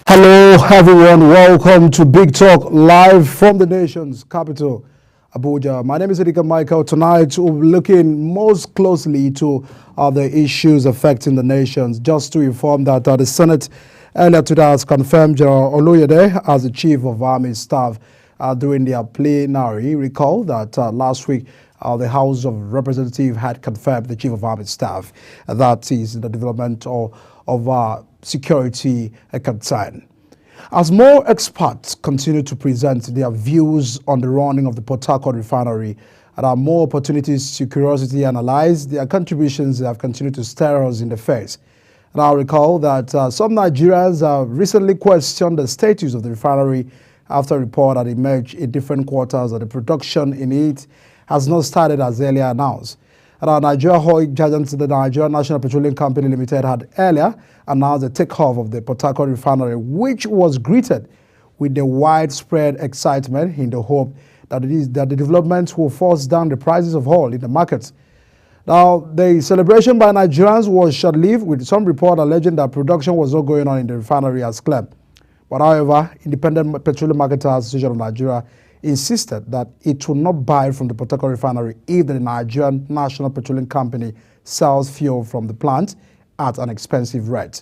Hello, everyone. Welcome to Big Talk live from the nation's capital, Abuja. My name is Edika Michael. Tonight, we'll be looking most closely to the issues affecting the nations. Just to inform that the Senate earlier today has confirmed General Oloyede as the Chief of Army Staff during their plenary. Recall that last week, the House of Representatives had confirmed the Chief of Army Staff. That is the development of security concern. As more experts continue to present their views on the running of the Port Harcourt refinery, there are more opportunities to curiosity analyze their contributions that have continued to stare us in the face. And I'll recall that some Nigerians have recently questioned the status of the refinery after a report that emerged in different quarters that the production in it has not started as earlier announced. And our Nigeria oil giant, the Nigeria National Petroleum Company Limited, had earlier announced the takeoff of the Port Harcourt refinery, which was greeted with the widespread excitement in the hope that the developments will force down the prices of oil in the markets. Now, the celebration by Nigerians was short-lived, with some report alleging that production was not going on in the refinery as claimed. But however, Independent Petroleum Marketers Association of Nigeria insisted that it will not buy from the Port Harcourt refinery if the Nigerian National Petroleum Company sells fuel from the plant at an expensive rate.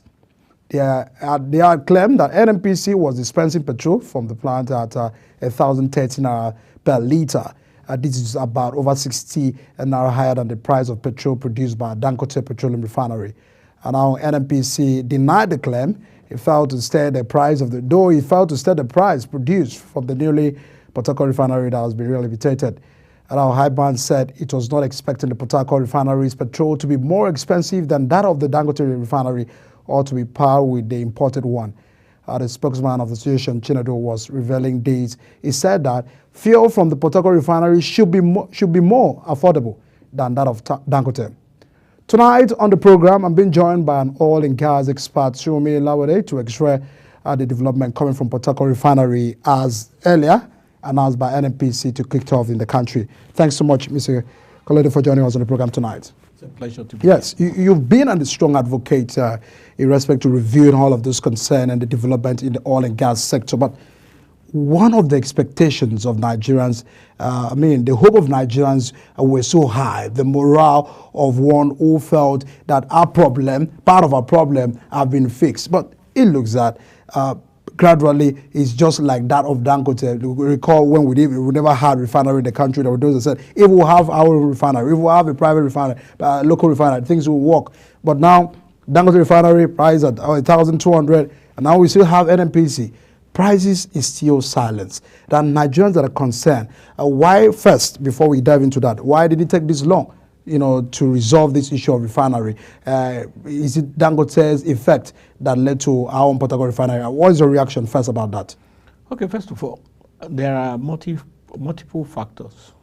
They had claimed that NNPC was dispensing petrol from the plant at 1,030 naira per litre. This is about over 60 naira higher than the price of petrol produced by Dangote Petroleum Refinery. And now NNPC denied the claim. He failed to state the price produced from the newly Port Harcourt refinery that has been rehabilitated. And our high band said it was not expecting the Port Harcourt refinery's petrol to be more expensive than that of the Dangote refinery or to be par with the imported one. The spokesman of the association, Chinedu, was revealing this. He said that fuel from the Port Harcourt refinery should be more affordable than that of Dangote. Tonight on the program, I'm being joined by an oil and gas expert, Sumi Lawade, to extract the development coming from Port Harcourt refinery as earlier announced by NNPC to kick off in the country. Thanks so much, Mr. Kolede, for joining us on the program tonight. It's a pleasure to be here. Yes, you've been a strong advocate in respect to reviewing all of those concerns and the development in the oil and gas sector. But one of the expectations of Nigerians, the hope of Nigerians were so high, the morale of one who felt that part of our problem, have been fixed. But it looks that gradually it's just like that of Dangote. We recall when we never had refinery in the country, there were those that said, if we have our refinery, if we have a private refinery, local refinery, things will work. But now, Dangote refinery price at 1,200, and now we still have NNPC. Prices is still silence. There are Nigerians that are concerned. Why first, before we dive into that, why did it take this long, to resolve this issue of refinery? Is it Dangote's effect that led to our own Port Harcourt refinery? What is your reaction first about that? Okay, first of all, there are multiple factors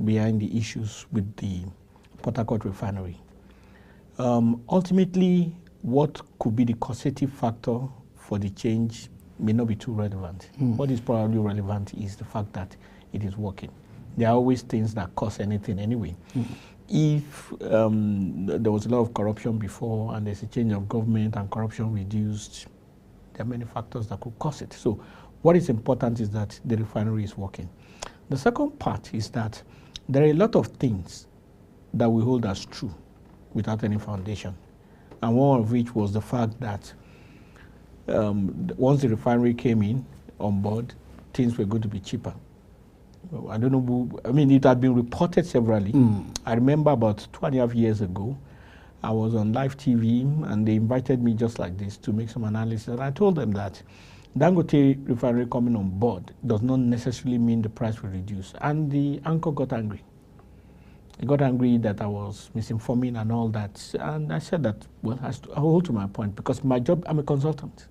behind the issues with the Port Harcourt refinery. Ultimately, what could be the causative factor for the change may not be too relevant. What is probably relevant is the fact that it is working. There are always things that cause anything anyway. If there was a lot of corruption before and there's a change of government and corruption reduced, there are many factors that could cause it. So what is important is that the refinery is working. The second part is that there are a lot of things that we hold as true without any foundation. And one of which was the fact that once the refinery came in on board, things were going to be cheaper. I don't know, it had been reported severally. I remember about 2.5 years ago, I was on live TV and they invited me just like this to make some analysis. And I told them that Dangote refinery coming on board does not necessarily mean the price will reduce. And the anchor got angry. He got angry that I was misinforming and all that. And I said that, well, I hold to my point because my job, I'm a consultant.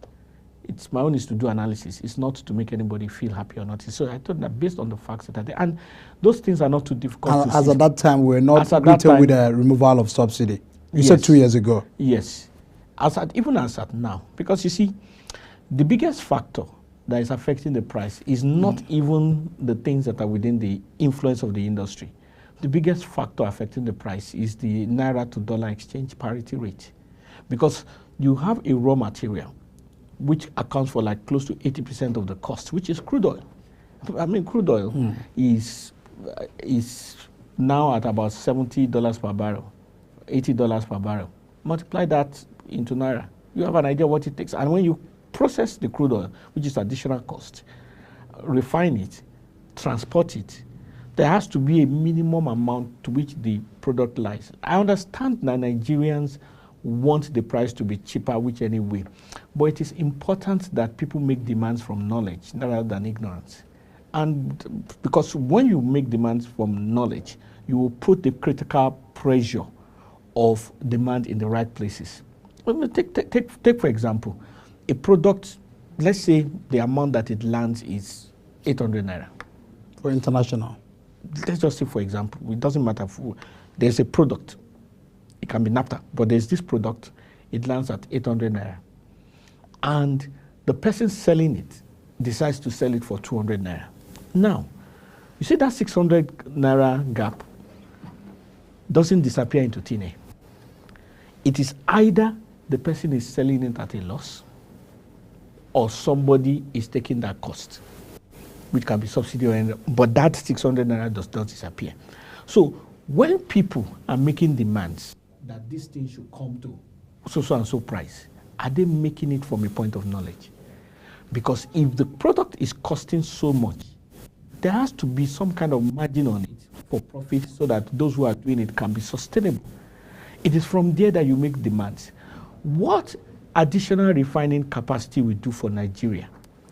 It's my own is to do analysis. It's not to make anybody feel happy or not. So I thought that based on the facts that are there, and those things are not too difficult to see. As at that time, we were not greeted with a removal of subsidy. You said 2 years ago. Yes. Even as at now. Because you see, the biggest factor that is affecting the price is not even the things that are within the influence of the industry. The biggest factor affecting the price is the Naira to dollar exchange parity rate. Because you have a raw material which accounts for like close to 80% of the cost, which is crude oil. I mean, crude oil is now at about $70 per barrel, $80 per barrel. Multiply that into Naira. You have an idea what it takes. And when you process the crude oil, which is additional cost, refine it, transport it, there has to be a minimum amount to which the product lies. I understand that Nigerians want the price to be cheaper, which anyway, but it is important that people make demands from knowledge rather than ignorance. And because when you make demands from knowledge, you will put the critical pressure of demand in the right places. Take for example, a product, let's say the amount that it lands is 800 naira. For international. Let's just say, for example, it doesn't matter. There's a product. It can be NAFTA, but there's this product. It lands at 800 naira. And the person selling it decides to sell it for 200 naira. Now, you see that 600 naira gap doesn't disappear into thin air. It is either the person is selling it at a loss or somebody is taking that cost, which can be subsidy or anything, but that 600 naira does not disappear. So when people are making demands that this thing should come to so and so price, are they making it from a point of knowledge? Because if the product is costing so much, there has to be some kind of margin on it for profit so that those who are doing it can be sustainable. It is from there that you make demands. What additional refining capacity we do for Nigeria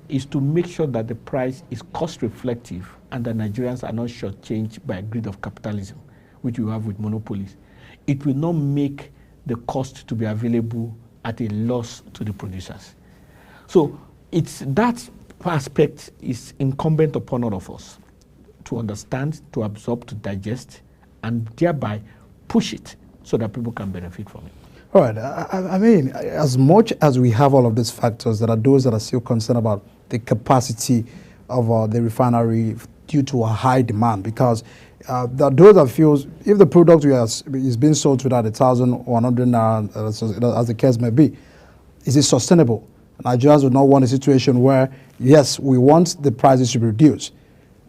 is to make sure that the price is cost reflective and that Nigerians are not shortchanged by a greed of capitalism, which you have with monopolies. It will not make the cost to be available at a loss to the producers. So it's that aspect is incumbent upon all of us to understand, to absorb, to digest, and thereby push it so that people can benefit from it. All right. I mean, as much as we have all of these factors, there are those that are still concerned about the capacity of the refinery due to a high demand, because there are those that feels if the product is being sold without 1,100 naira, as the case may be, is it sustainable? Nigerians would not want a situation where, yes, we want the prices to be reduced.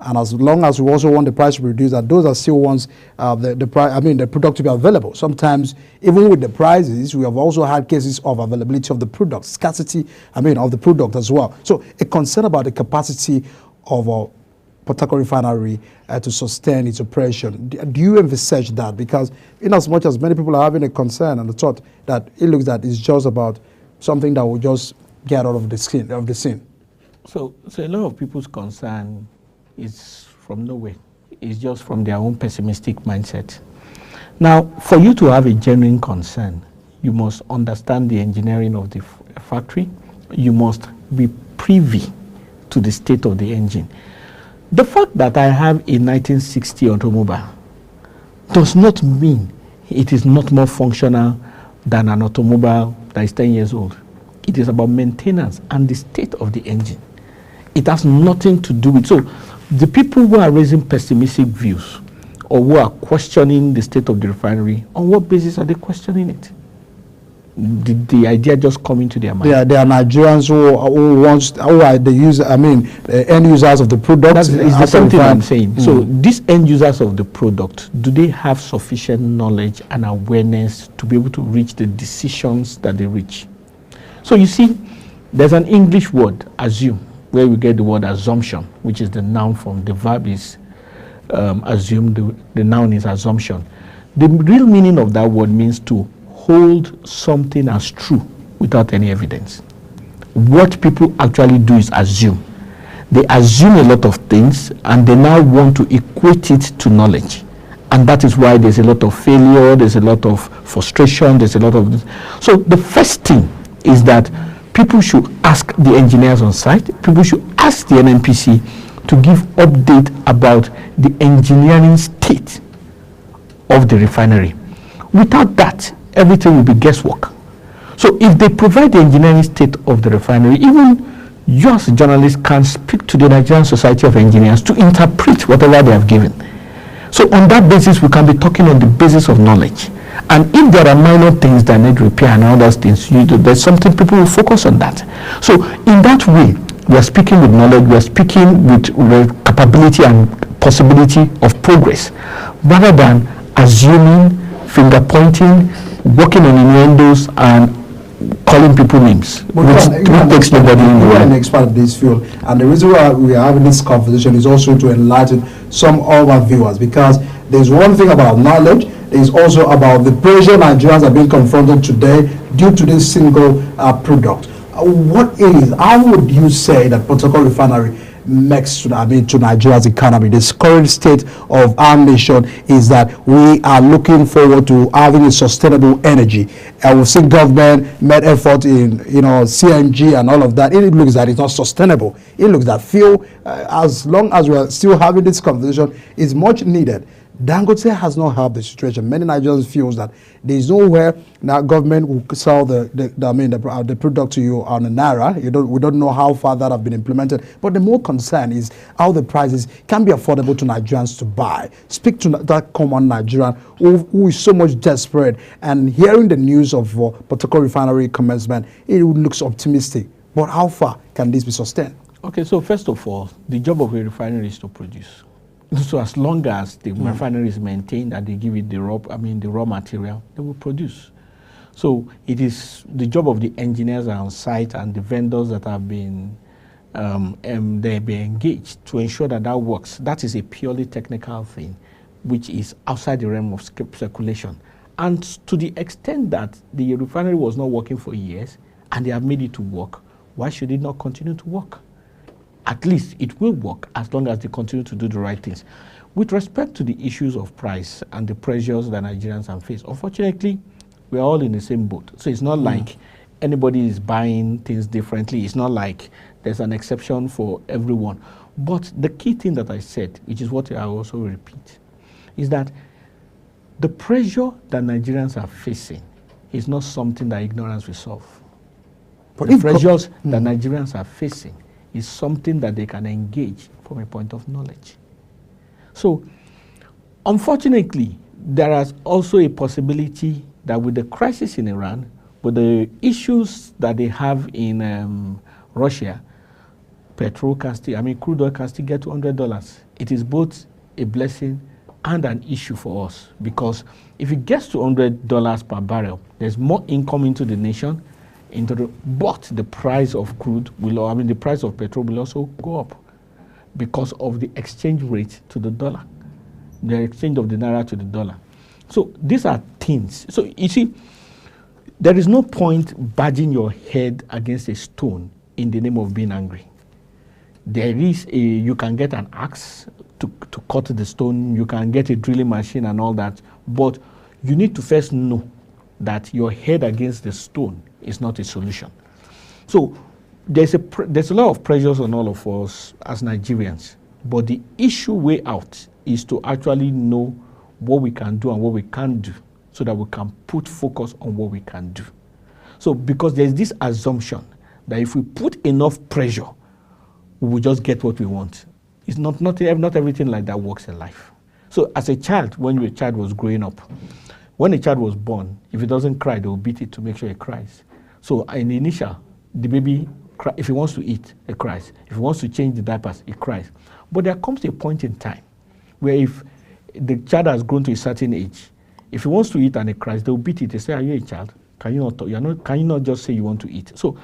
And as long as we also want the price to be reduced, that those are still wants the product to be available. Sometimes, even with the prices, we have also had cases of availability of the product, scarcity, of the product as well. So a concern about the capacity of a Port Harcourt refinery to sustain its operation. Do you envisage that? Because in as much as many people are having a concern and the thought that it looks that it's just about something that will just get out of the scene. So a lot of people's concern is from nowhere. It's just from their own pessimistic mindset. Now, for you to have a genuine concern, you must understand the engineering of the factory. You must be privy to the state of the engine. The fact that I have a 1960 automobile does not mean it is not more functional than an automobile that is 10 years old. It is about maintenance and the state of the engine. It has nothing to do with... So the people who are raising pessimistic views or who are questioning the state of the refinery, on what basis are they questioning it? Did the idea just come into their mind? There are Nigerians who are the end users of the product. That's the same thing I'm saying. So these end users of the product, do they have sufficient knowledge and awareness to be able to reach the decisions that they reach? So you see, there's an English word, assume, where we get the word assumption, which is the noun form. The verb is assume, the noun is assumption. The real meaning of that word means to hold something as true without any evidence. What people actually do is assume. They assume a lot of things and they now want to equate it to knowledge. And that is why there's a lot of failure, there's a lot of frustration, there's a lot of... So the first thing is that people should ask the engineers on site, people should ask the NNPC to give update about the engineering state of the refinery. Without that, everything will be guesswork. So if they provide the engineering state of the refinery, even you as a journalist can speak to the Nigerian Society of Engineers to interpret whatever they have given. So on that basis, we can be talking on the basis of knowledge. And if there are minor things that need repair and all those things, there's something people will focus on that. So in that way, we are speaking with knowledge, we are speaking with capability and possibility of progress, rather than assuming, finger pointing, working on innuendos, and calling people names, which takes nobody in. You are an expert in this field, and the reason why we are having this conversation is also to enlighten some of our viewers, because there's one thing about knowledge, there's also about the pressure Nigerians are being confronted today due to this single product. How would you say that Port Harcourt Refinery makes to Nigeria's economy? This current state of our nation is that we are looking forward to having a sustainable energy. We've seen government made effort in CNG and all of that. It looks that it's not sustainable. It looks that fuel, as long as we are still having this conversation, is much needed. Dangote has not helped the situation. Many Nigerians feel that there is nowhere now government will sell the product to you on a naira. We don't know how far that have been implemented. But the more concern is how the prices can be affordable to Nigerians to buy. Speak to that common Nigerian who is so much desperate, and hearing the news of Port Harcourt Refinery commencement, it looks optimistic. But how far can this be sustained? Okay, so first of all, the job of a refinery is to produce. So as long as the refinery is maintained and they give it the raw material, they will produce. So it is the job of the engineers on site and the vendors that have been engaged to ensure that that works. That is a purely technical thing, which is outside the realm of speculation. And to the extent that the refinery was not working for years and they have made it to work, why should it not continue to work? At least it will work as long as they continue to do the right things. With respect to the issues of price and the pressures that Nigerians have faced, unfortunately, we are all in the same boat. So it's not like anybody is buying things differently. It's not like there's an exception for everyone. But the key thing that I said, which is what I also repeat, is that the pressure that Nigerians are facing is not something that ignorance will solve. But the pressures that Nigerians are facing is something that they can engage from a point of knowledge. So, unfortunately, there is also a possibility that with the crisis in Iran, with the issues that they have in Russia, crude oil can still get to $100. It is both a blessing and an issue for us, because if it gets to $100 per barrel, there's more income into the nation, but the price of crude the price of petrol will also go up because of the exchange rate to the dollar, the exchange of the naira to the dollar. So these are things. So you see, there is no point badging your head against a stone in the name of being angry. You can get an axe to cut the stone, you can get a drilling machine and all that, but you need to first know that your head against the stone is not a solution. So there's a lot of pressures on all of us as Nigerians, but the way out is to actually know what we can do and what we can't do, so that we can put focus on what we can do. So because there's this assumption that if we put enough pressure, we will just get what we want. It's not everything like that works in life. So as a child, when your child was growing up, when a child was born, if it doesn't cry, they will beat it to make sure it cries. So in the initial, the baby, if he wants to eat, it cries. If he wants to change the diapers, it cries. But there comes a point in time where if the child has grown to a certain age, if he wants to eat and he cries, they'll beat it. They say, "Are you a child? Can you not talk? Can you not just say you want to eat?" So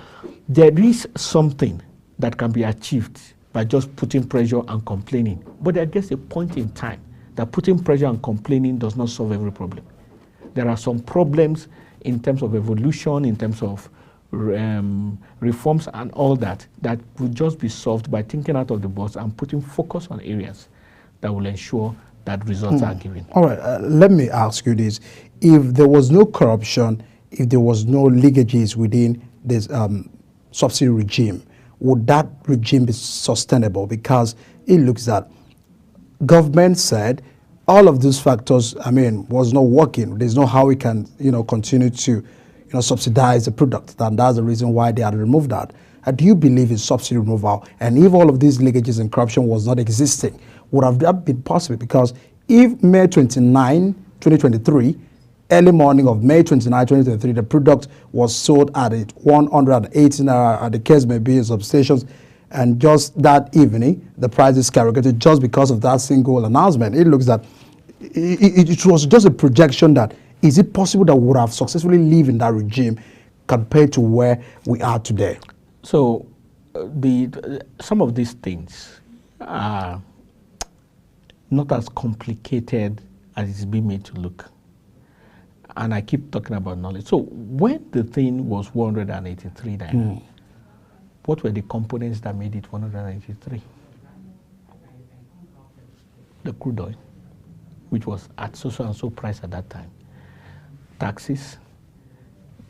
there is something that can be achieved by just putting pressure and complaining. But there gets a point in time that putting pressure and complaining does not solve every problem. There are some problems in terms of evolution, in terms of reforms and all that would just be solved by thinking out of the box and putting focus on areas that will ensure that results are given. All right, let me ask you this. If there was no corruption, if there was no leakages within this subsidy regime, would that regime be sustainable? Because it looks that government said all of these factors, was not working. There's no how we can, continue to, subsidize the product. And that's the reason why they had removed that. Do you believe in subsidy removal? And if all of these leakages and corruption was not existing, would have that been possible? Because if May 29, 2023, early morning of May 29, 2023, the product was sold at 180 naira at the case may be in substations. And just that evening, the prices skyrocketed just because of that single announcement. It looks that it was just a projection that is it possible that we would have successfully lived in that regime compared to where we are today? So some of these things are not as complicated as it's been made to look. And I keep talking about knowledge. So when the thing was 183 naira, what were the components that made it 183? The crude oil, which was at so and so price at that time. Taxes,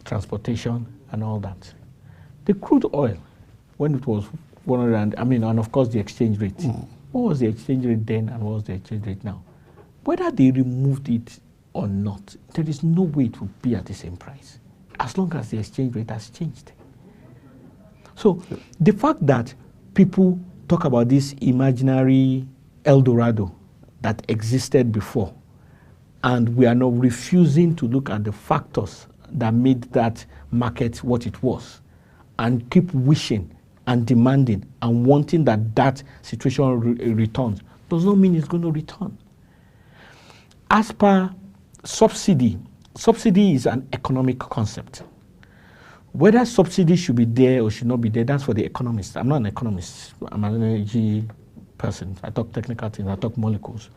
transportation, and all that. The crude oil, when it was 100, and of course the exchange rate. What was the exchange rate then and what was the exchange rate now? Whether they removed it or not, there is no way it would be at the same price, as long as the exchange rate has changed. So the fact that people talk about this imaginary El Dorado that existed before, and we are now refusing to look at the factors that made that market what it was, and keep wishing and demanding and wanting that situation returns, does not mean it's going to return. As per subsidy is an economic concept. Whether subsidy should be there or should not be there, that's for the economists. I'm not an economist. I'm an energy person. I talk technical things. I talk molecules.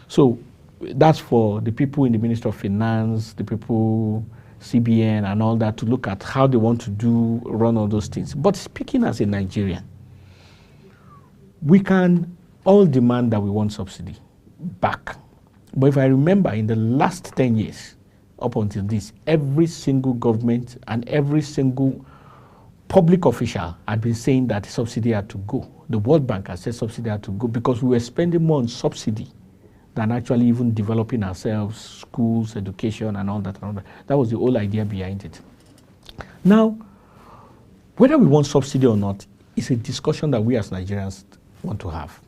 So that's for the people in the Ministry of Finance, the people, CBN and all that, to look at how they want to run all those things. But speaking as a Nigerian, we can all demand that we want subsidy back. But if I remember, in the last 10 years, up until this, every single government and every single public official had been saying that subsidy had to go. The World Bank has said subsidy had to go because we were spending more on subsidy than actually even developing ourselves, schools, education, and all that. That was the whole idea behind it. Now, whether we want subsidy or not is a discussion that we as Nigerians want to have.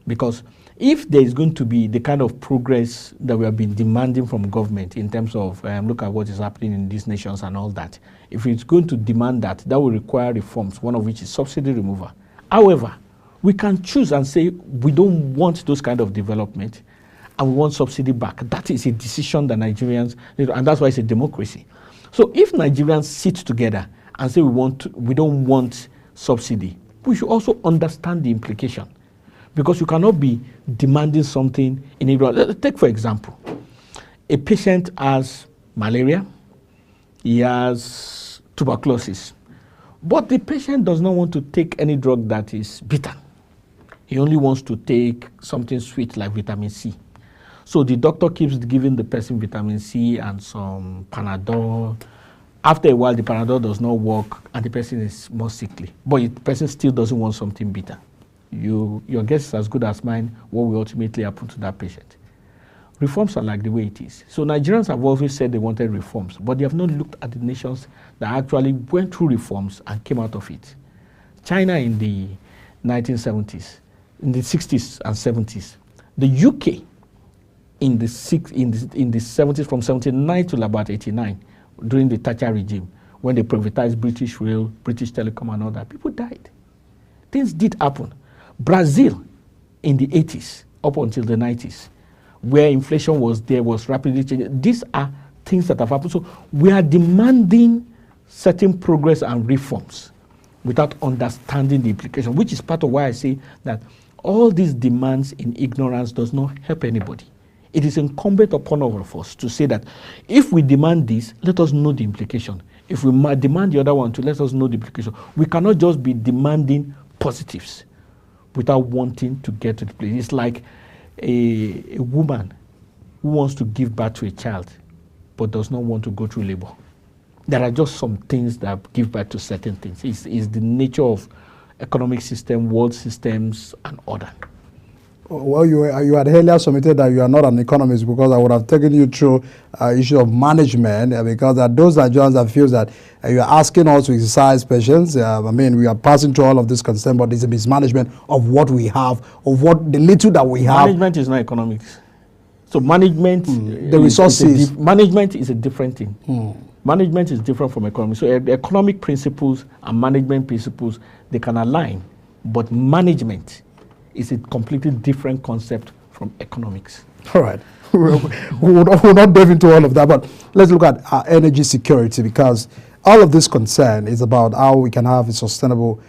Because if there is going to be the kind of progress that we have been demanding from government in terms of look at what is happening in these nations and all that, if it's going to demand that, that will require reforms, one of which is subsidy removal. However, we can choose and say we don't want those kind of development and we want subsidy back. That is a decision that Nigerians, and that's why it's a democracy. So if Nigerians sit together and say we don't want subsidy, we should also understand the implication. Because you cannot be demanding something in ignorance. Take, for example, a patient has malaria, he has tuberculosis, but the patient does not want to take any drug that is bitter. He only wants to take something sweet like vitamin C. So the doctor keeps giving the person vitamin C and some Panadol. After a while, the Panadol does not work and the person is more sickly, but the person still doesn't want something bitter. Your guess is as good as mine what will ultimately happen to that patient. Reforms are like the way it is. So Nigerians have always said they wanted reforms, but they have not looked at the nations that actually went through reforms and came out of it. China in the 1970s, in the 60s and 70s. The UK in the 70s, from 79 to about 89, during the Thatcher regime, when they privatized British Rail, British Telecom and all that, people died. Things did happen. Brazil in the 80s up until the 90s, where inflation was there, was rapidly changing. These are things that have happened. So we are demanding certain progress and reforms without understanding the implication, which is part of why I say that all these demands in ignorance does not help anybody. It is incumbent upon all of us to say that if we demand this, let us know the implication. If we demand the other one to let us know the implication. We cannot just be demanding positives without wanting to get to the place. It's like a woman who wants to give birth to a child but does not want to go through labor. There are just some things that give birth to certain things. It's the nature of economic system, world systems, and order. Well, you had earlier submitted that you are not an economist, because I would have taken you through issue of management, because those Nigerians that feel that you are asking us to exercise patience. I mean, we are passing through all of this concern, but it's a mismanagement of what we have, of what the little that we have. Management is not economics. So management, the resources. Management is a different thing. Management is different from economy. So economic principles and management principles, they can align, but management is a completely different concept from economics. All right. we'll not delve into all of that, but let's look at our energy security, because all of this concern is about how we can have a sustainable,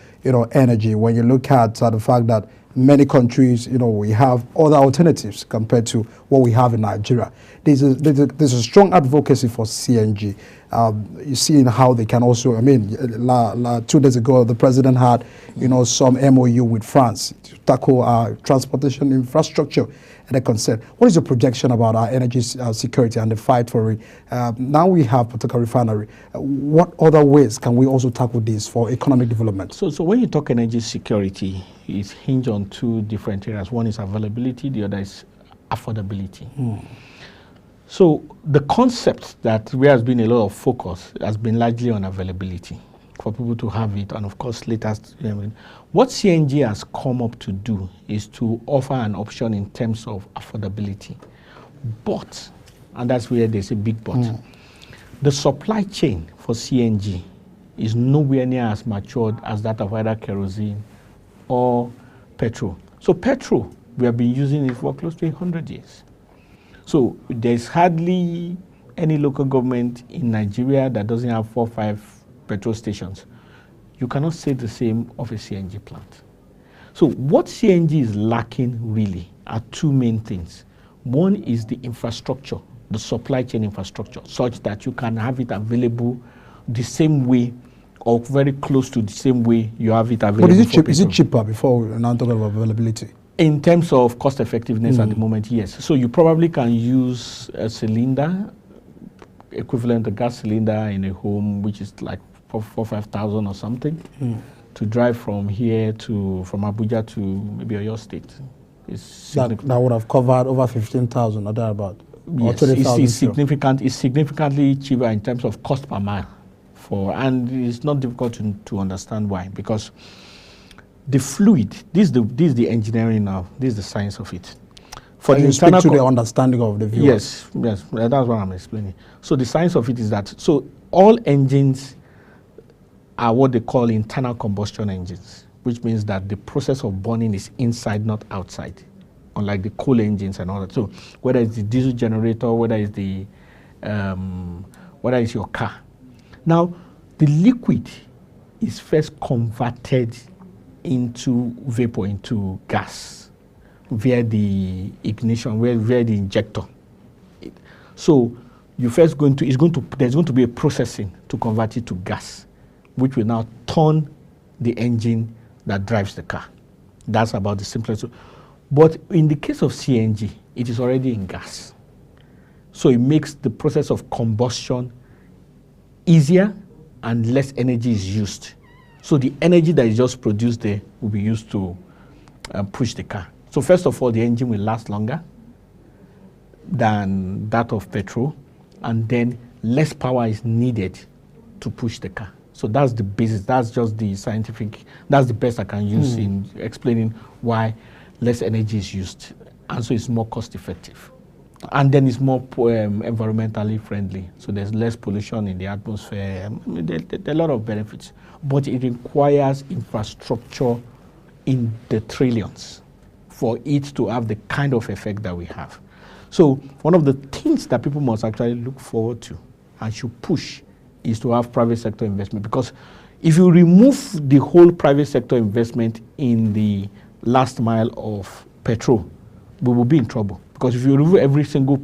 energy. When you look at the fact that many countries, we have other alternatives compared to what we have in Nigeria. There's a strong advocacy for CNG. You see in how they can also, 2 days ago, the president had, some MOU with France to tackle our transportation infrastructure and the concern. What is your projection about our energy security and the fight for it? Now we have Port Refinery. What other ways can we also tackle this for economic development? So when you talk energy security, it's hinged on 2 different areas. One is availability, the other is affordability. So the concept that where has been a lot of focus has been largely on availability for people to have it, and of course latest. What CNG has come up to do is to offer an option in terms of affordability, but, and that's where there's a big but, the supply chain for CNG is nowhere near as matured as that of either kerosene or petrol. So petrol, we have been using it for close to 100 years. So there's hardly any local government in Nigeria that doesn't have 4 or 5 petrol stations. You cannot say the same of a CNG plant. So what CNG is lacking really are 2 main things. One is the infrastructure, the supply chain infrastructure, such that you can have it available the same way or very close to the same way you have it available. But is it cheaper before we now talk about availability? In terms of cost effectiveness at the moment, yes. So you probably can use a cylinder, equivalent to a gas cylinder in a home, which is like 4,000 or 5,000 or something, to drive from here from Abuja to maybe Oyo State. That would have covered over 15,000 or thereabout. Yes, it's significantly cheaper in terms of cost per mile. And it's not difficult to understand why, because the fluid, this is the engineering now, this is the science of it. For you speak to the understanding of the viewer. Yes, that's what I'm explaining. So the science of it is that, so all engines are what they call internal combustion engines, which means that the process of burning is inside, not outside, unlike the coal engines and all that. So whether it's the diesel generator, whether it's your car. Now, the liquid is first converted into vapor, into gas, via the ignition, via the injector. So there's going to be a processing to convert it to gas, which will now turn the engine that drives the car. That's about the simplest. But in the case of CNG, it is already in gas. So it makes the process of combustion easier and less energy is used. So the energy that is just produced there will be used to push the car. So first of all, the engine will last longer than that of petrol, and then less power is needed to push the car. So that's the basis. That's just the scientific, that's the best I can use in explaining why less energy is used. And so it's more cost effective. And then it's more environmentally friendly. So there's less pollution in the atmosphere. There are a lot of benefits. But it requires infrastructure in the trillions for it to have the kind of effect that we have. So one of the things that people must actually look forward to and should push is to have private sector investment. Because if you remove the whole private sector investment in the last mile of petrol, we will be in trouble. Because if you remove every single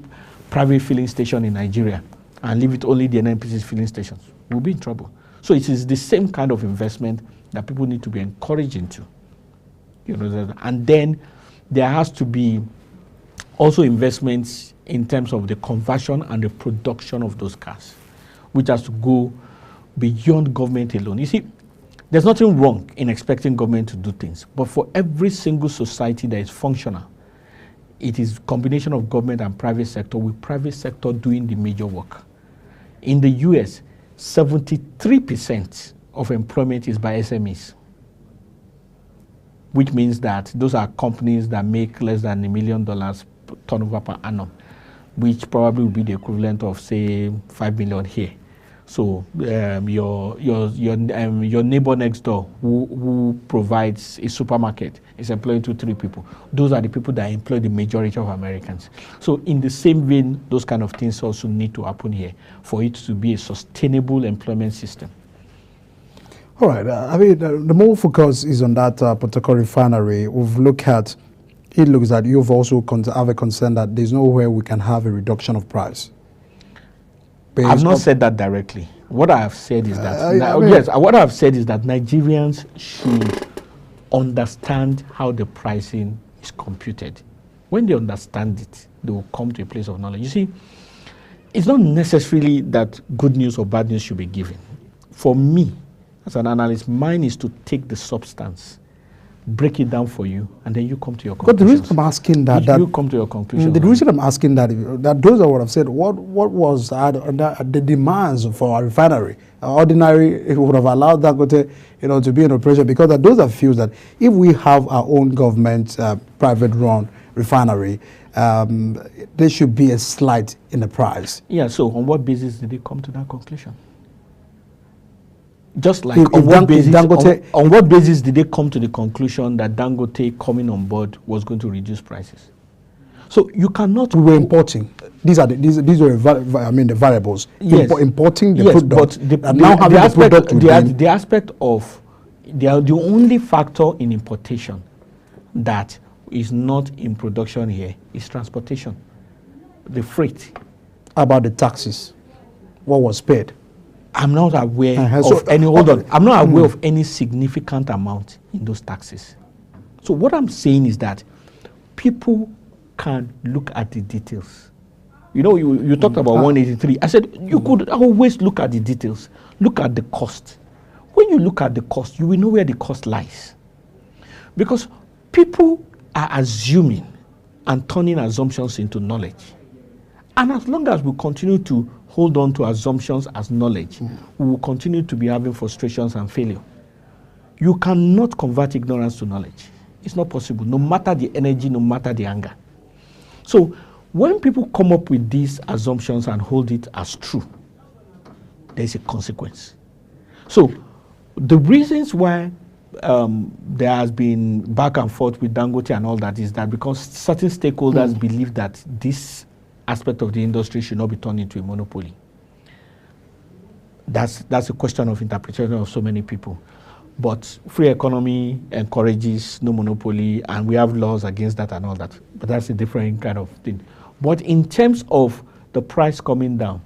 private filling station in Nigeria and leave it only the NNPC's filling stations, we'll be in trouble. So it is the same kind of investment that people need to be encouraged into. And then there has to be also investments in terms of the conversion and the production of those cars, which has to go beyond government alone. You see, there's nothing wrong in expecting government to do things, but for every single society that is functional, it is a combination of government and private sector, with private sector doing the major work. In the US, 73% of employment is by SMEs, which means that those are companies that make less than $1 million turnover per annum. which probably will be the equivalent of, say, 5 million here. So your neighbor next door who provides a supermarket is employing 2-3 people. Those are the people that employ the majority of Americans. So in the same vein, those kind of things also need to happen here for it to be a sustainable employment system. All right. The more focus is on that particular refinery. We've looked at, it looks that you've also have a concern that there's nowhere we can have a reduction of price. I've not said that directly. What I have said is that what I have said is that Nigerians should understand how the pricing is computed. When they understand it, they will come to a place of knowledge. You see, it's not necessarily that good news or bad news should be given. For me, as an analyst, mine is to take the substance, break it down for you, and then you come to your conclusions. But the reason I'm asking you come to your conclusion. The reason I'm asking that those are what I've said. What was the demands for a refinery? Ordinary, it would have allowed Dangote, to be in operation, because those are fields that if we have our own government private-run refinery, there should be a slide in the price. Yeah. So on what basis did they come to that conclusion? Just like on what basis did they come to the conclusion that Dangote coming on board was going to reduce prices? So you cannot. We were importing. These were the variables. Yes. Importing the product. But the aspect of the only factor in importation that is not in production here is transportation, the freight. About the taxes, what was paid? I'm not aware of any. I'm not aware of any significant amount in those taxes. So what I'm saying is that people can look at the details. You talked about 183. I said you could always look at the details. Look at the cost. When you look at the cost, you will know where the cost lies. Because people are assuming and turning assumptions into knowledge. And as long as we continue to hold on to assumptions as knowledge, we will continue to be having frustrations and failure. You cannot convert ignorance to knowledge. It's not possible, no matter the energy, no matter the anger. So when people come up with these assumptions and hold it as true, there's a consequence. So the reasons why there has been back and forth with Dangote and all that is that because certain stakeholders believe that this aspect of the industry should not be turned into a monopoly. That's a question of interpretation of so many people. But free economy encourages no monopoly, and we have laws against that and all that. But that's a different kind of thing. But in terms of the price coming down,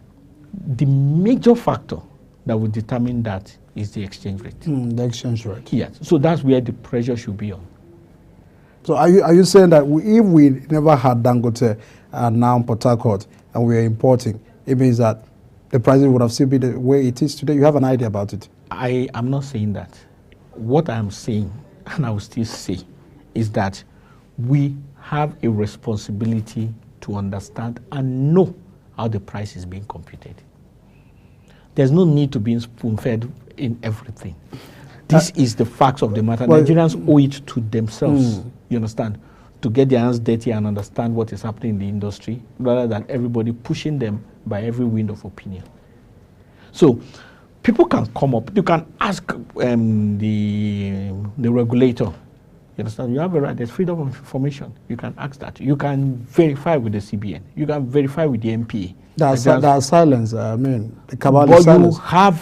the major factor that will determine that is the exchange rate. The exchange rate. Yes. So that's where the pressure should be on. So are you saying that if we never had Dangote and now Port Harcourt and we are importing, it means that the prices would have still been the way it is today? You have an idea about it? I am not saying that. What I'm saying, and I will still say, is that we have a responsibility to understand and know how the price is being computed. There's no need to be spoon-fed in everything. This is the facts of the matter. Nigerians owe it to themselves, you understand, to get their hands dirty and understand what is happening in the industry, rather than everybody pushing them by every wind of opinion. So people can come up, you can ask the regulator, you understand, you have a right, there's freedom of information, you can ask that. You can verify with the CBN, you can verify with the MPA. That's silence. The cabal is silence. But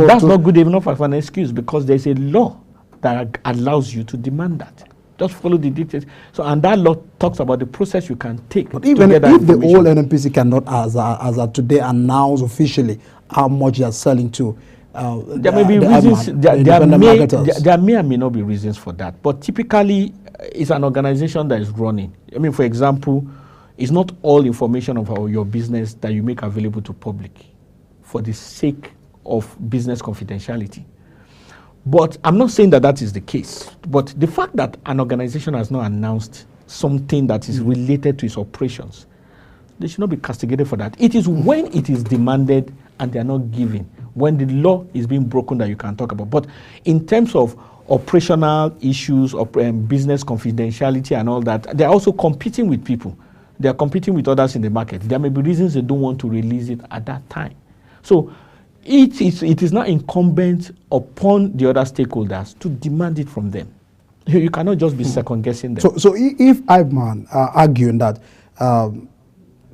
that's not good enough as an excuse, because there's a law that allows you to demand that. Just follow the details. So, and that law talks about the process you can take. But even if the whole NNPC cannot, as of today, announce officially how much they are selling to, there may be reasons. There may or may not be reasons for that. But typically, it's an organization that is running. For example, it's not all information of your business that you make available to public for the sake of business confidentiality. But I'm not saying that that is the case. But the fact that an organization has not announced something that is related to its operations, they should not be castigated for that. It is when it is demanded and they are not giving, when the law is being broken, that you can talk about. But in terms of operational issues, business confidentiality and all that. They're also competing with people. They're competing with others in the market. There may be reasons they don't want to release it at that time. So it is now incumbent upon the other stakeholders to demand it from them. You cannot just be second-guessing them. So if IBMAN are arguing that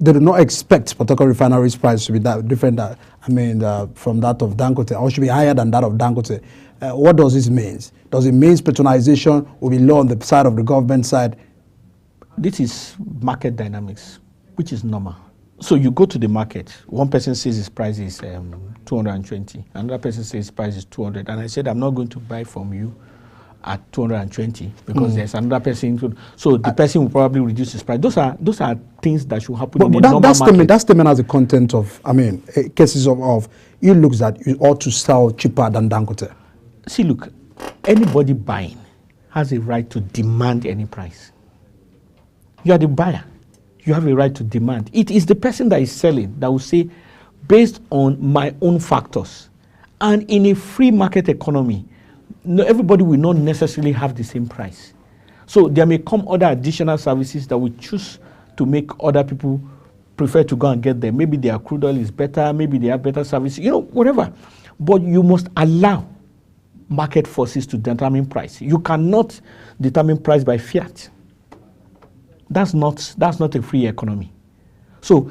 they do not expect Port Harcourt refinery's price to be that different, from that of Dangote, or should be higher than that of Dangote, what does this mean? Does it mean patronization will be low on the side of the government side? This is market dynamics, which is normal. So you go to the market, one person says his price is 220, another person says his price is 200, and I said, I'm not going to buy from you at 220 because there's another person. So the person will probably reduce his price. Those are things that should happen in a normal market. That statement has the content of, cases of it looks that you ought to sell cheaper than Dangote. See, look, anybody buying has a right to demand any price. You are the buyer. You have a right to demand. It is the person that is selling that will say, based on my own factors. And in a free market economy, everybody will not necessarily have the same price. So there may come other additional services that will choose to make other people prefer to go and get them. Maybe their crude oil is better, maybe they have better services, whatever. But you must allow market forces to determine price. You cannot determine price by fiat. That's not a free economy. So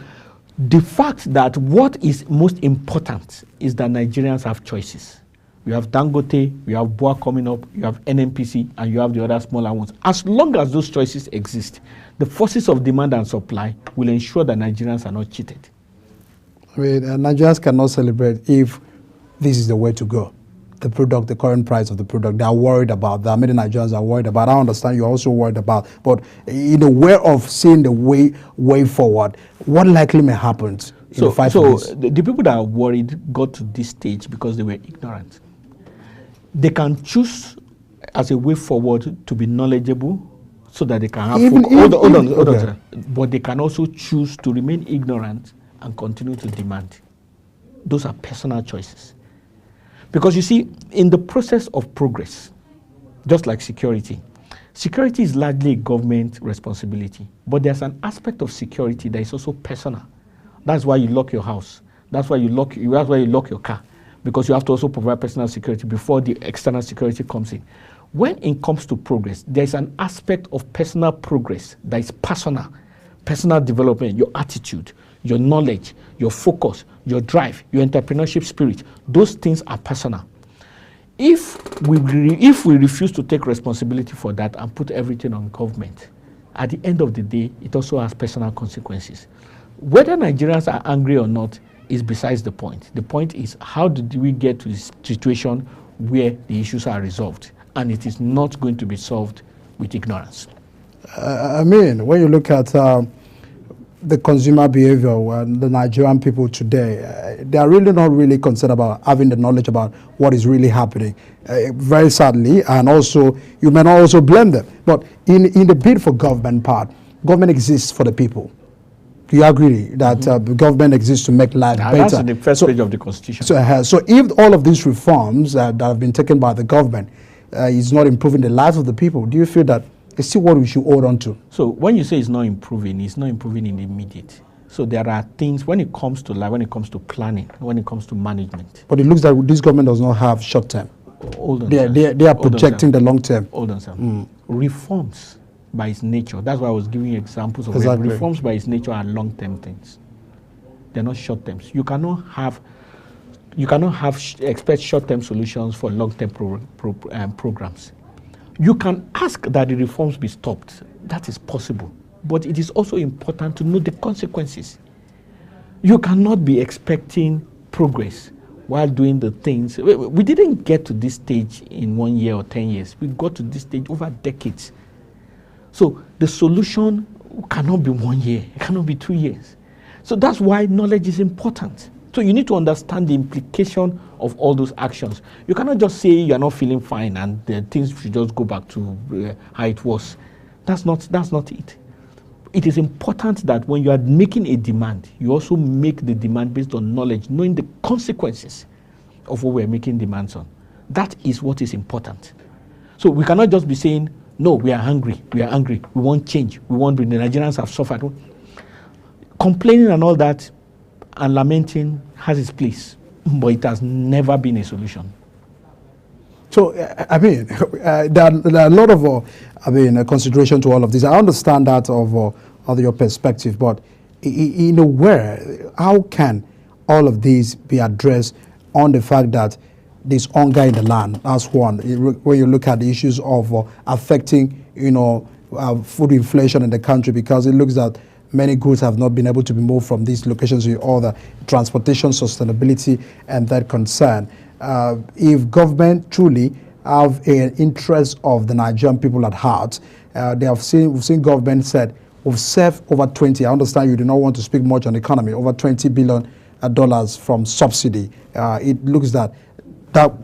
the fact that what is most important is that Nigerians have choices. You have Dangote, you have BUA coming up, you have NNPC, and you have the other smaller ones. As long as those choices exist, the forces of demand and supply will ensure that Nigerians are not cheated. Nigerians cannot celebrate if this is the way to go. The product, the current price of the product, they are worried about that. Many Nigerians are worried about. I understand you're also worried about. But in a way of seeing the way forward, what likely may happen in the fight for this? The people that are worried got to this stage because they were ignorant. They can choose as a way forward to be knowledgeable so that they can have hold on. But they can also choose to remain ignorant and continue to demand. Those are personal choices. Because you see, in the process of progress, just like security is largely a government responsibility. But there's an aspect of security that is also personal. That's why you lock your house. That's why you lock your car. Because you have to also provide personal security before the external security comes in. When it comes to progress, there's an aspect of personal progress that is personal development, your attitude, your knowledge, your focus, your drive, your entrepreneurship spirit. Those things are personal. If we refuse to take responsibility for that and put everything on government, at the end of the day, it also has personal consequences. Whether Nigerians are angry or not is besides the point. The point is, how did we get to this situation where the issues are resolved? And it is not going to be solved with ignorance. When you look at the consumer behavior and the Nigerian people today, they are really not really concerned about having the knowledge about what is really happening, very sadly, and also you may not also blame them. But in the bid for government part, government exists for the people. Do you agree that government exists to make life better? That's in the first page of the Constitution. So if all of these reforms that have been taken by the government is not improving the lives of the people, do you feel that it's still what we should hold on to? So when you say it's not improving in the immediate. So there are things when it comes to life, when it comes to planning, when it comes to management. But it looks like this government does not have short term. They are projecting the long term. Hold on, sir. Reforms by its nature. That's why I was giving you examples of reforms by its nature are long-term things. They're not short-terms. You cannot expect short-term solutions for long-term programs. You can ask that the reforms be stopped. That is possible. But it is also important to know the consequences. You cannot be expecting progress while doing the things. We didn't get to this stage in 1 year or 10 years. We got to this stage over decades. So the solution cannot be 1 year. It cannot be 2 years. So that's why knowledge is important. So you need to understand the implication of all those actions. You cannot just say you're not feeling fine and the things should just go back to how it was. That's not it. It is important that when you are making a demand, you also make the demand based on knowledge, knowing the consequences of what we're making demands on. That is what is important. So we cannot just be saying, no, we are hungry, we want change, the Nigerians have suffered. Complaining and all that and lamenting has its place, but it has never been a solution. So, I mean, there are a lot of, consideration to all of this. I understand that of your perspective, but in a way, how can all of these be addressed on the fact that there's hunger in the land? That's one. When you look at the issues of affecting, food inflation in the country, because it looks that many goods have not been able to be moved from these locations to other, transportation, sustainability, and that concern. If government truly have an interest of the Nigerian people at heart, we've seen government said, we've saved over 20, I understand you do not want to speak much on the economy, over $20 billion from subsidy. It looks that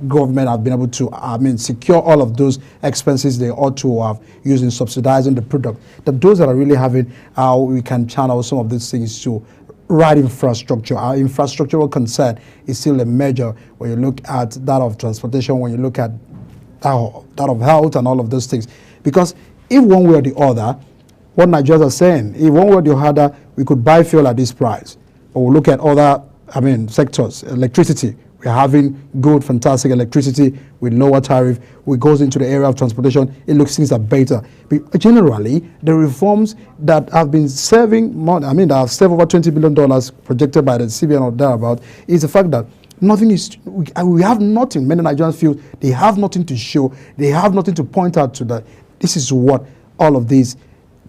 government have been able to, secure all of those expenses they ought to have used in subsidizing the product. That those that are really having how we can channel some of these things to right infrastructure. Our infrastructural concern is still a major when you look at that of transportation, when you look at that of health and all of those things. Because if one way or the other, what Nigerians are saying, if one way or the other, we could buy fuel at this price, but we'll look at other, sectors, electricity. We're having good, fantastic electricity with lower tariff. We goes into the area of transportation, it looks things are better. But generally, the reforms that have been saving money, that have saved over $20 billion projected by the CBN or thereabout, is the fact that nothing is, we have nothing. Many Nigerians feel they have nothing to show, they have nothing to point out to that. This is what all of these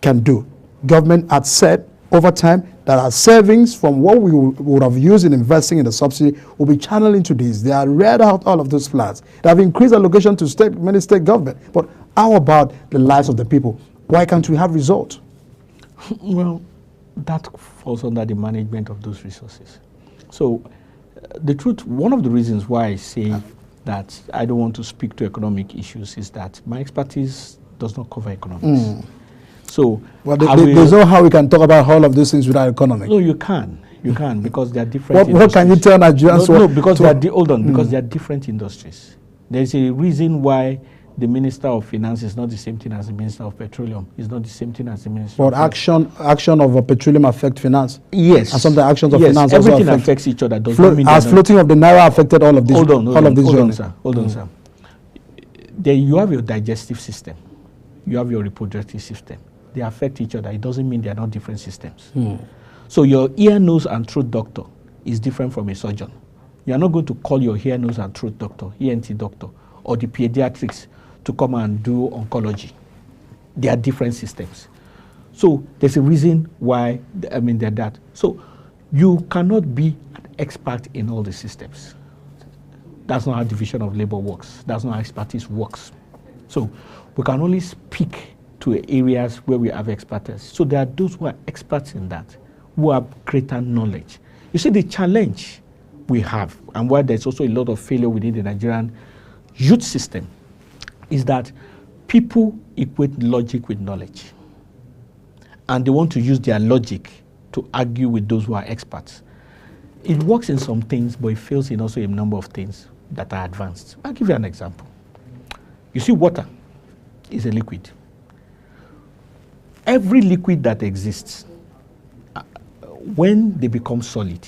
can do. Government had said over time that our savings from what we would have used in investing in the subsidy will be channeled into this. They are read out all of those flats. They have increased allocation to many state government. But how about the lives of the people? Why can't we have results? Well, that falls under the management of those resources. So the truth, one of the reasons why I say that I don't want to speak to economic issues is that my expertise does not cover economics. So, well, there's no how we can talk about all of these things without economics. No, you can. You can, because they are different. What can you tell Nigerians? No, because because they are different industries. There's a reason why the Minister of Finance is not the same thing as the Minister of Petroleum. It's not the same thing as the Minister. But action of petroleum affect finance. Yes. And some of the actions of finance everything also affects each other. Does not mean as floating of the naira affected all of these. Hold on, sir. Hold on, sir. There you have your digestive system. You have your reproductive system. They affect each other. It doesn't mean they are not different systems. So your ear, nose, and throat doctor is different from a surgeon. You are not going to call your ear, nose, and throat doctor, ENT doctor, or the pediatrics to come and do oncology. They are different systems. So there's a reason why, they're that. So you cannot be an expert in all the systems. That's not how division of labor works. That's not how expertise works. So we can only speak to areas where we have expertise. So there are those who are experts in that, who have greater knowledge. You see, the challenge we have, and why there's also a lot of failure within the Nigerian youth system, is that people equate logic with knowledge. And they want to use their logic to argue with those who are experts. It works in some things, but it fails in also a number of things that are advanced. I'll give you an example. You see, water is a liquid. Every liquid that exists, when they become solid,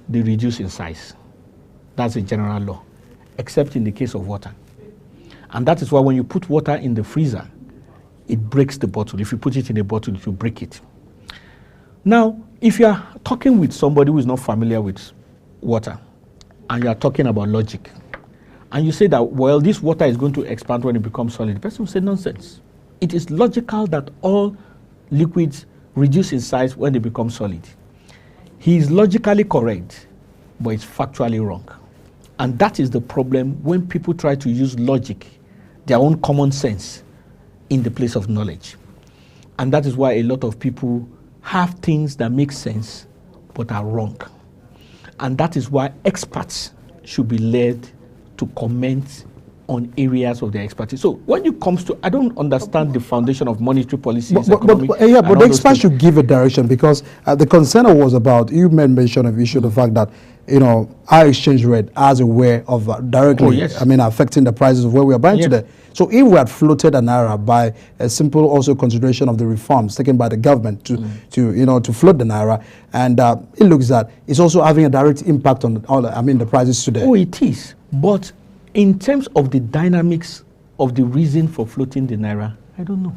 they reduce in size. That's a general law, except in the case of water. And that is why when you put water in the freezer, it breaks the bottle. If you put it in a bottle, it will break it. Now, if you are talking with somebody who is not familiar with water, and you are talking about logic, and you say that, well, this water is going to expand when it becomes solid, the person will say, nonsense. It is logical that all liquids reduce in size when they become solid. He is logically correct, but it's factually wrong. And that is the problem when people try to use logic, their own common sense, in the place of knowledge. And that is why a lot of people have things that make sense, but are wrong. And that is why experts should be led to comment on areas of their expertise. So when it comes to, I don't understand the foundation of monetary policy. But the experts should give a direction, because the concern was about, you mentioned of issue, the fact that, our exchange rate as a way of directly, affecting the prices of where we are buying today. So if we had floated an naira by a simple also consideration of the reforms taken by the government to float the naira, and it looks that it's also having a direct impact on the prices today. Oh, it is. But in terms of the dynamics of the reason for floating the naira, I don't know.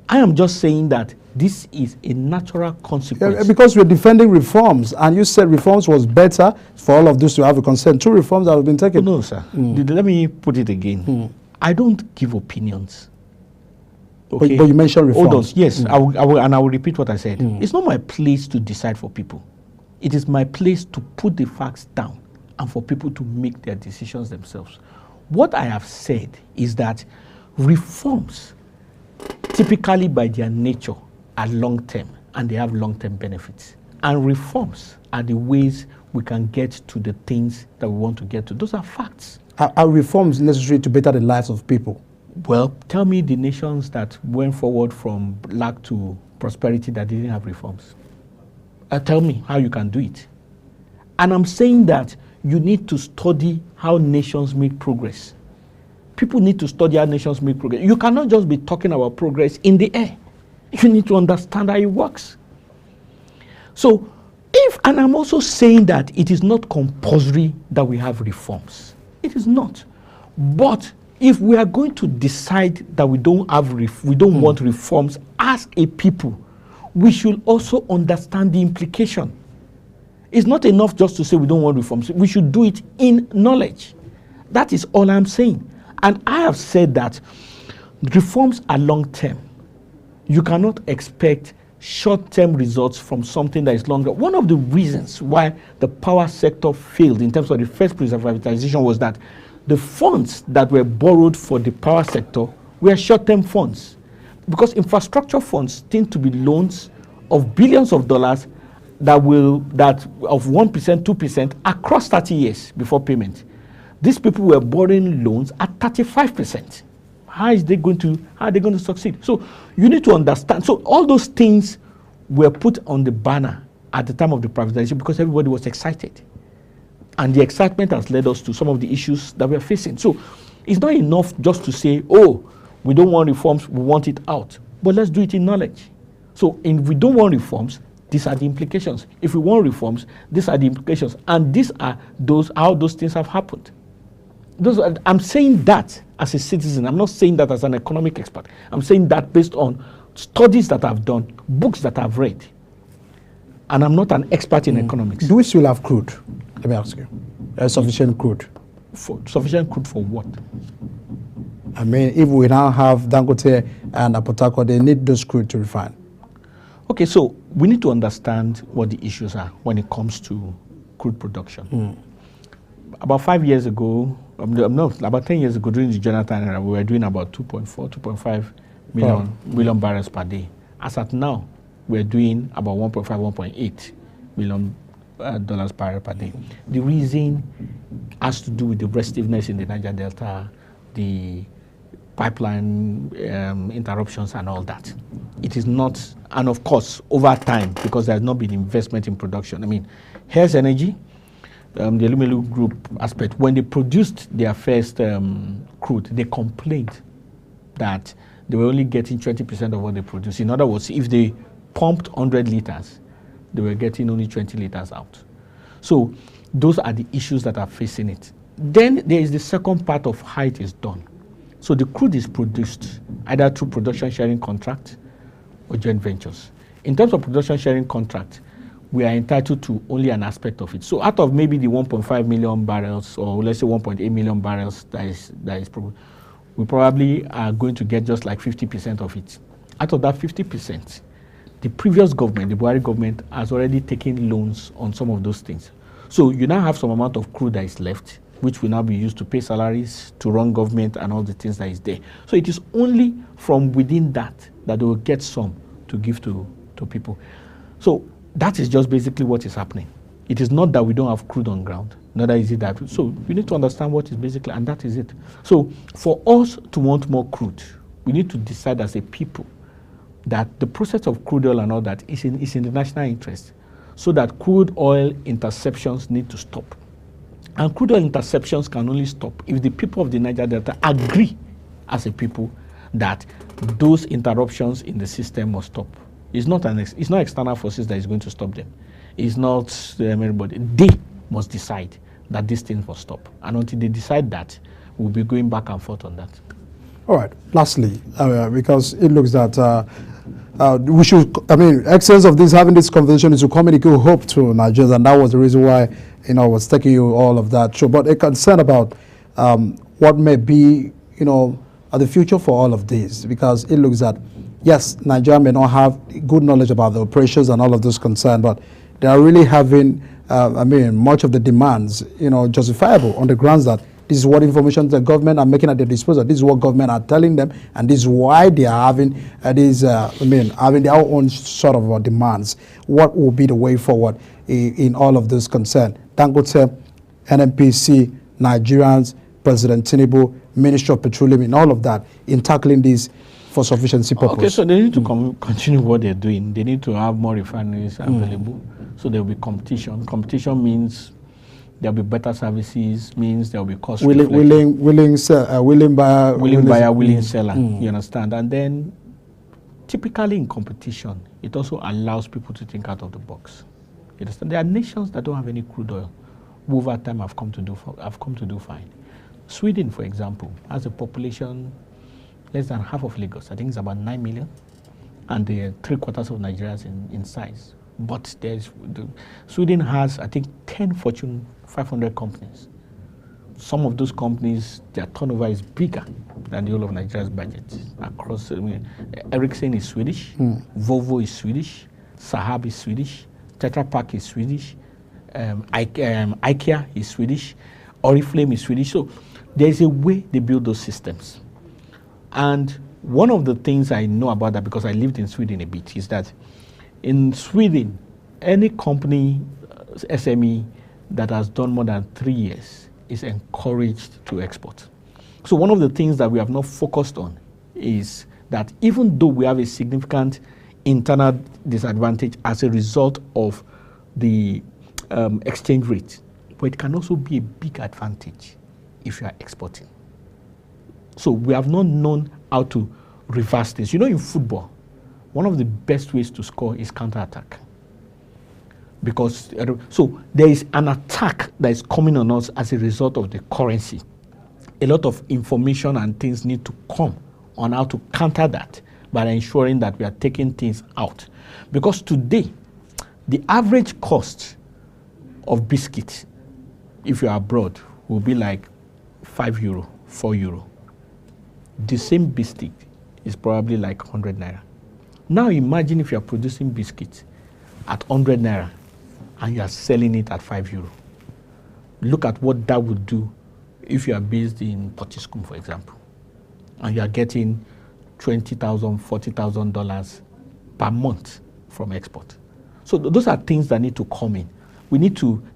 I am just saying that this is a natural consequence. Yeah, because we're defending reforms, and you said reforms was better for all of this to have a consent. 2 reforms that have been taken. No, sir. Let me put it again. I don't give opinions. Okay? But you mentioned reforms. Hold on. Yes, I will repeat what I said. It's not my place to decide for people. It is my place to put the facts down and for people to make their decisions themselves. What I have said is that reforms, typically by their nature, are long-term, and they have long-term benefits. And reforms are the ways we can get to the things that we want to get to. Those are facts. Are reforms necessary to better the lives of people? Well, tell me the nations that went forward from lack to prosperity that didn't have reforms. Tell me how you can do it. And I'm saying that you need to study how nations make progress. People need to study how nations make progress. You cannot just be talking about progress in the air. You need to understand how it works. So, and I'm also saying that it is not compulsory that we have reforms. It is not. But if we are going to decide that we don't want reforms as a people, we should also understand the implication. It's not enough just to say we don't want reforms. We should do it in knowledge. That is all I'm saying. And I have said that reforms are long-term. You cannot expect short-term results from something that is longer. One of the reasons why the power sector failed in terms of the first place of privatization was that the funds that were borrowed for the power sector were short-term funds. Because infrastructure funds tend to be loans of billions of dollars that of 1%, 2% across 30 years before payment. These people were borrowing loans at 35%. How are they going to succeed? So you need to understand. So all those things were put on the banner at the time of the privatization because everybody was excited. And the excitement has led us to some of the issues that we're facing. So it's not enough just to say, oh, we don't want reforms, we want it out. But let's do it in knowledge. So if we don't want reforms, these are the implications. If we want reforms, these are the implications. And these are how those things have happened. I'm saying that as a citizen. I'm not saying that as an economic expert. I'm saying that based on studies that I've done, books that I've read. And I'm not an expert in economics. Do we still have crude? Let me ask you. Sufficient crude? Sufficient crude for what? I mean, if we now have Dangote and Port Harcourt, they need those crude to refine. Okay, so we need to understand what the issues are when it comes to crude production. About 5 years ago, about 10 years ago during the Jonathan era, we were doing about 2.5 million barrels per day. As at now, we're doing about 1.8 million dollars per day. The reason has to do with the restiveness in the Niger Delta, the pipeline interruptions and all that. It is not, and of course, over time, because there has not been investment in production. I mean, Hess Energy, the Elumelu Group aspect, when they produced their first crude, they complained that they were only getting 20% of what they produced. In other words, if they pumped 100 liters, they were getting only 20 liters out. So those are the issues that are facing it. Then there is the second part of how it is done. So the crude is produced either through production sharing contract or joint ventures. In terms of production sharing contract, we are entitled to only an aspect of it. So out of maybe the 1.5 million barrels, or let's say 1.8 million barrels that is produced, we probably are going to get just like 50% of it. Out of that 50%, the previous government, the Buhari government, has already taken loans on some of those things. So you now have some amount of crude that is left, which will now be used to pay salaries, to run government, and all the things that is there. So it is only from within that they will get some to give to people. So that is just basically what is happening. It is not that we don't have crude on ground. Neither is it that. So we need to understand what is basically, and that is it. So for us to want more crude, we need to decide as a people that the process of crude oil and all that is in the national interest, so that crude oil interceptions need to stop. And crude oil interceptions can only stop if the people of the Niger Delta agree as a people that those interruptions in the system must stop. It's not external forces that is going to stop them. It's not everybody. They must decide that these things must stop. And until they decide that, we'll be going back and forth on that. All right. Lastly, because it looks that we should, essence of this, having this conversation is to communicate hope to Nigerians, and that was the reason why, I was taking you all of that. So, but a concern about what may be, the future for all of this, because it looks that, yes, Nigeria may not have good knowledge about the operations and all of those concerns, but they are really having, much of the demands, justifiable on the grounds that this is what information the government are making at their disposal. This is what government are telling them, and this is why they are having having their own sort of demands. What will be the way forward in all of this concern? Dangote, NNPC, Nigerians, President Tinubu, Ministry of Petroleum, and all of that in tackling this for sufficiency purpose. Okay, so they need to continue what they're doing. They need to have more refineries available, so there will be competition. Competition means there will be better services, means there will be cost willing buyer, willing seller. You understand? And then, typically in competition, it also allows people to think out of the box. You understand? There are nations that don't have any crude oil, who over time have come to do fine. Sweden, for example, has a population less than half of Lagos. I think it's about 9 million, and they're 3/4 of Nigeria in size. But Sweden has, I think, 10 Fortune 500 companies. Some of those companies, their turnover is bigger than the whole of Nigeria's budget. Across, Ericsson is Swedish, Volvo is Swedish, Saab is Swedish, Tetra Pak is Swedish, IKEA is Swedish, Oriflame is Swedish. So there's a way they build those systems. And one of the things I know about that, because I lived in Sweden a bit, is that in Sweden, any company, SME, that has done more than 3 years is encouraged to export. So one of the things that we have not focused on is that even though we have a significant internal disadvantage as a result of the exchange rate, but it can also be a big advantage if you are exporting. So we have not known how to reverse this. In football, one of the best ways to score is counter-attack. Because, so there is an attack that is coming on us as a result of the currency. A lot of information and things need to come on how to counter that by ensuring that we are taking things out. Because today, the average cost of biscuit, if you are abroad, will be like €5, €4. The same biscuit is probably like 100 naira. Now imagine if you are producing biscuits at 100 naira and you are selling it at €5. Look at what that would do if you are based in Portiskum, for example, and you are getting $20,000, $40,000 per month from export. So those are things that need to come in.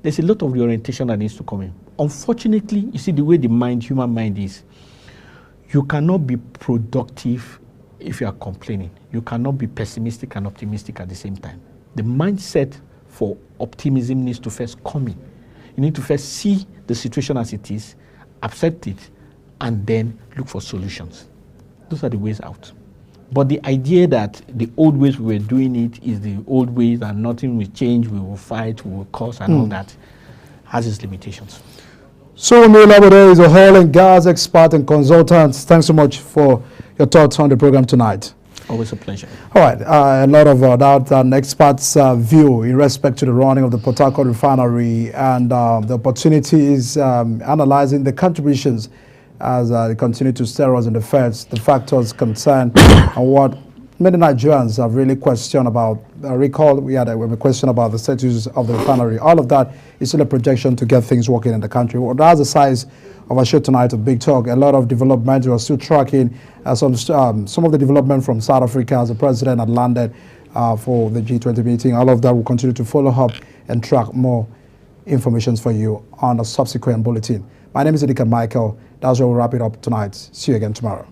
There's a lot of reorientation that needs to come in. Unfortunately, you see the way the human mind is, you cannot be productive if you are complaining. You cannot be pessimistic and optimistic at the same time. The mindset for optimism needs to first come in. You need to first see the situation as it is, accept it, and then look for solutions. Those are the ways out. But the idea that the old ways we were doing it is the old ways and nothing will change, we will fight, we will cause, and all that has its limitations. So, Labode is a oil and gas expert and consultant. Thanks so much for your thoughts on the program tonight. Always a pleasure. All right, a lot of doubt and experts' view in respect to the running of the Port Harcourt refinery and the opportunities, analyzing the contributions as they continue to stare us in the face, the factors concerned, and what many Nigerians have really questioned about. Recall we had a question about the status of the refinery. All of that is still a projection to get things working in the country. Well, that's the size of our show tonight of Big Talk. A lot of development. We are still tracking some of the development from South Africa as the president had landed for the G20 meeting. All of that will continue to follow up and track more information for you on a subsequent bulletin. My name is Edika Michael. That's where we'll wrap it up tonight. See you again tomorrow.